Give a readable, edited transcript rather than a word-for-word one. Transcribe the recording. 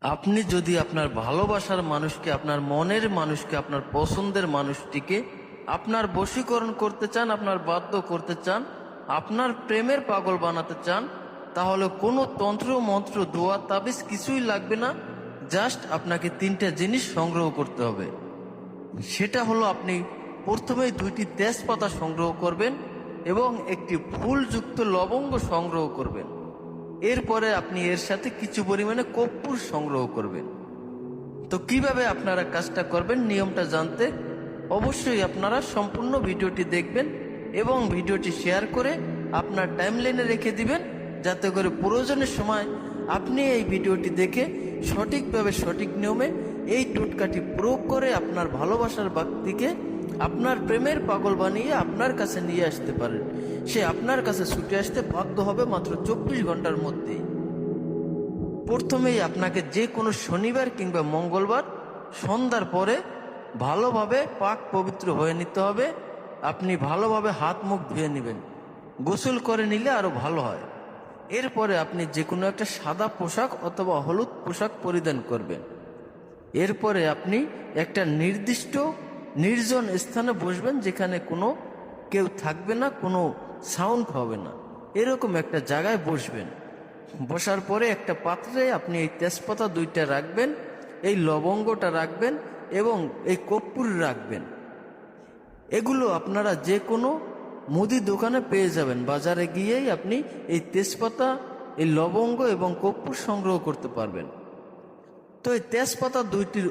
আপনি যদি আপনার ভালোবাসার মানুষকে, আপনার মনের মানুষকে, আপনার পছন্দের মানুষটিকে আপনার বশীকরণ করতে চান, আপনার বাধ্য করতে চান, আপনার প্রেমের পাগল বানাতে চান, তাহলে কোনো তন্ত্র মন্ত্র দোয়া তাবিজ কিছুই লাগবে না। জাস্ট আপনাকে তিনটা জিনিস সংগ্রহ করতে হবে। সেটা হলো, আপনি প্রথমেই 2টি তেজপাতা সংগ্রহ করবেন এবং একটি ফুলযুক্ত লবঙ্গ সংগ্রহ করবেন। এরপরে আপনি এর সাথে কিছু পরিমাণে কর্পূর সংগ্রহ করবেন। তো কিভাবে আপনারা কাজটা করবেন, নিয়মটা জানতে অবশ্যই আপনারা সম্পূর্ণ ভিডিওটি দেখবেন এবং ভিডিওটি শেয়ার করে আপনার টাইমলাইনে রেখে দিবেন, যাতে করে প্রয়োজনের সময় আপনি এই ভিডিওটি দেখে সঠিকভাবে, সঠিক নিয়মে এই টোটকাটি প্রয়োগ করে আপনার ভালোবাসার ব্যক্তিকে আপনার প্রেমের পাগল বানিয়ে আপনার কাছে নিয়ে আসতে পারেন। সে আপনার কাছে ছুটে আসতে বাধ্য হবে মাত্র 24 ঘন্টার মধ্যেই। প্রথমেই আপনাকে যে কোনো শনিবার কিংবা মঙ্গলবার সন্ধ্যার পরে ভালোভাবে পাক পবিত্র হয়ে নিতে হবে। আপনি ভালোভাবে হাত মুখ ধুয়ে নেবেন, গোসল করে নিলে আরো ভালো হয়। এরপরে আপনি যে কোনো একটা সাদা পোশাক অথবা হলুদ পোশাক পরিধান করবেন। এরপরে আপনি একটা নির্দিষ্ট নির্জন স্থানে বসবেন, যেখানে কোনো কেউ থাকবে না, কোনো সাউন্ড হবে না, এরকম একটা জায়গায় বসবেন। বসার পরে একটা পাত্রে আপনি এই তেজপাতা 2টা রাখবেন, এই লবঙ্গটা রাখবেন এবং এই কর্পূর রাখবেন। এগুলো আপনারা যে কোনো মুদি দোকানে পেয়ে যাবেন। বাজারে গিয়েই আপনি এই তেজপাতা, এই লবঙ্গ এবং কর্পূর সংগ্রহ করতে পারবেন। তো এই তেজপাতা 2টির